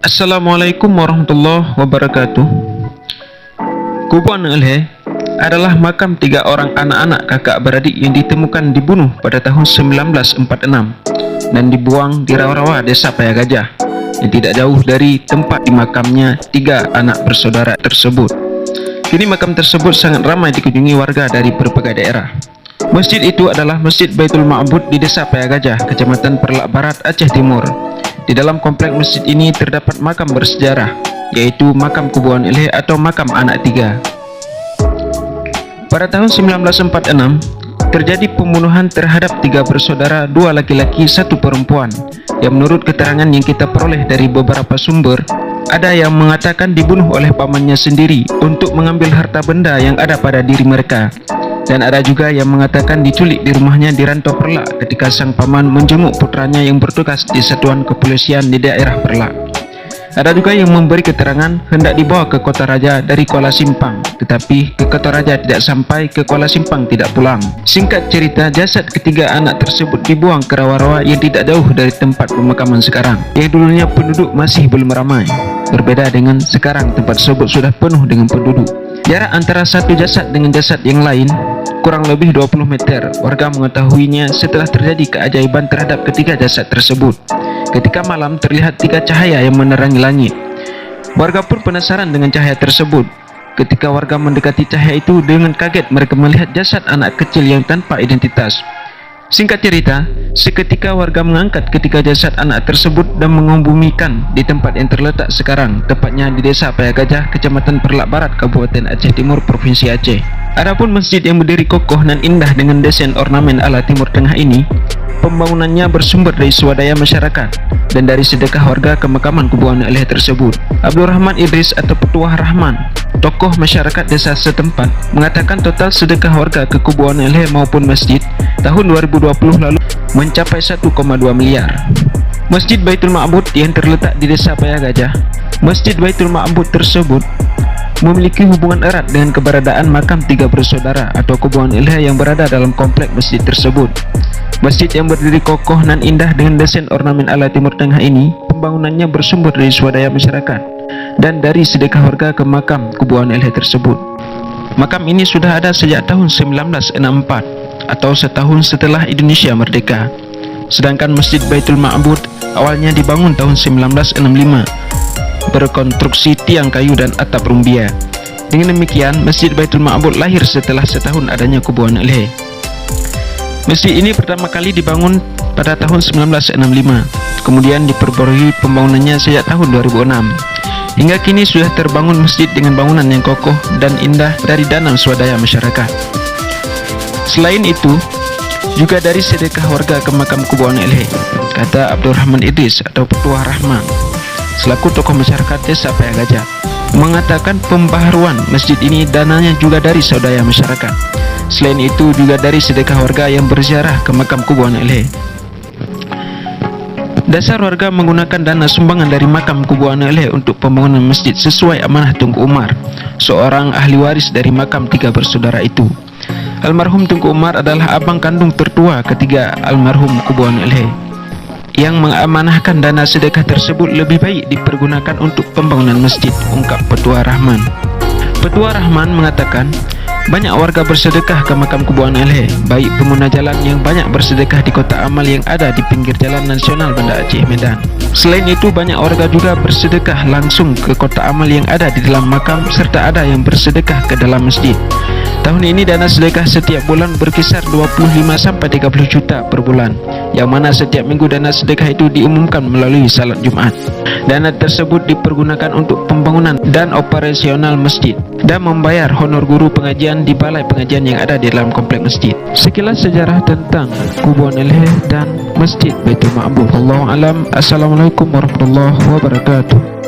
Assalamualaikum warahmatullahi wabarakatuh. Kubuan Elhe adalah makam 3 orang anak-anak kakak beradik yang ditemukan dibunuh pada tahun 1946 dan dibuang di rawa-rawa desa Payagajah yang tidak jauh dari tempat dimakamnya 3 anak bersaudara tersebut. Kini makam tersebut sangat ramai dikunjungi warga dari berbagai daerah. Masjid itu adalah Masjid Baitul Ma'bud di desa Payagajah, Kecamatan Perlak Barat, Aceh Timur. Di dalam komplek masjid ini terdapat makam bersejarah, yaitu makam Kubuan Elhe atau makam anak 3. Pada tahun 1946, terjadi pembunuhan terhadap 3 bersaudara, 2 laki-laki, 1 perempuan, yang menurut keterangan yang kita peroleh dari beberapa sumber, ada yang mengatakan dibunuh oleh pamannya sendiri untuk mengambil harta benda yang ada pada diri mereka. Dan ada juga yang mengatakan diculik di rumahnya di Rantau Perlak ketika sang paman menjenguk putranya yang bertugas di satuan kepolisian di daerah Perlak. Ada juga yang memberi keterangan hendak dibawa ke Kota Raja dari Kuala Simpang, tetapi ke Kota Raja tidak sampai, ke Kuala Simpang tidak pulang. Singkat cerita, jasad ketiga anak tersebut dibuang ke rawa-rawa yang tidak jauh dari tempat pemakaman sekarang, yang dulunya penduduk masih belum ramai. Berbeda dengan sekarang, tempat tersebut sudah penuh dengan penduduk. Jarak antara satu jasad dengan jasad yang lain kurang lebih 20 meter. Warga mengetahuinya setelah terjadi keajaiban terhadap ketiga jasad tersebut. Ketika malam terlihat 3 cahaya yang menerangi langit. Warga pun penasaran dengan cahaya tersebut. Ketika warga mendekati cahaya itu, dengan kaget mereka melihat jasad anak kecil yang tanpa identitas. Singkat cerita, seketika warga mengangkat ketiga jasad anak tersebut dan mengebumikan di tempat yang terletak sekarang, tepatnya di desa Payagajah, Kecamatan Perlak Barat, Kabupaten Aceh Timur, Provinsi Aceh. Adapun masjid yang berdiri kokoh dan indah dengan desain ornamen ala Timur Tengah ini, pembangunannya bersumber dari swadaya masyarakat dan dari sedekah warga ke makaman Kubuan Elhe tersebut. Abdul Rahman Idris atau Petuah Rahman, tokoh masyarakat desa setempat, mengatakan total sedekah warga ke Kubuan Elhe maupun masjid tahun 2020 lalu mencapai 1,2 miliar. Masjid Baitul Ma'bud yang terletak di desa Payagajah, Masjid Baitul Ma'bud tersebut memiliki hubungan erat dengan keberadaan makam 3 bersaudara atau Kubuan Elhe yang berada dalam komplek masjid tersebut. Masjid yang berdiri kokoh dan indah dengan desain ornamen ala Timur Tengah ini, pembangunannya bersumber dari swadaya masyarakat dan dari sedekah warga ke makam Kubuan Elhe tersebut. Makam ini sudah ada sejak tahun 1964 atau setahun setelah Indonesia merdeka. Sedangkan Masjid Baitul Ma'bud awalnya dibangun tahun 1965, berkonstruksi tiang kayu dan atap rumbia. Dengan demikian, Masjid Baitul Ma'bud lahir setelah setahun adanya Kubuan Elhe. Masjid ini pertama kali dibangun pada tahun 1965, kemudian diperbarui pembangunannya sejak tahun 2006. Hingga kini sudah terbangun masjid dengan bangunan yang kokoh dan indah dari dana swadaya masyarakat. Selain itu, juga dari sedekah warga ke makam Kubuan Elhe, kata Abdul Rahman Idris atau Petuah Rahman, selaku tokoh masyarakat desa Payagajah, mengatakan pembaharuan masjid ini dananya juga dari swadaya masyarakat. Selain itu juga dari sedekah warga yang berziarah ke makam Kubuan Elhe. Dasar warga menggunakan dana sumbangan dari makam Kubuan Elhe untuk pembangunan masjid sesuai amanah Tunku Umar, seorang ahli waris dari makam 3 bersaudara itu. Almarhum Tunku Umar adalah abang kandung tertua ketiga almarhum Kubuan Elhe, yang mengamanahkan dana sedekah tersebut lebih baik dipergunakan untuk pembangunan masjid, ungkap Petuah Rahman. Petuah Rahman mengatakan banyak warga bersedekah ke makam Kubuan Elhe, baik pengguna jalan yang banyak bersedekah di Kota Amal yang ada di pinggir Jalan Nasional Banda Aceh Medan. Selain itu, banyak warga juga bersedekah langsung ke Kota Amal yang ada di dalam makam, serta ada yang bersedekah ke dalam masjid. Tahun ini dana sedekah setiap bulan berkisar 25-30 juta per bulan, yang mana setiap minggu dana sedekah itu diumumkan melalui salat Jumat. Dana tersebut dipergunakan untuk pembangunan dan operasional masjid dan membayar honor guru pengajian di balai pengajian yang ada di dalam komplek masjid. Sekilas sejarah tentang Kubuan Elhe dan Masjid Baitul Ma'bud. Wallahu a'lam. Assalamualaikum warahmatullahi wabarakatuh.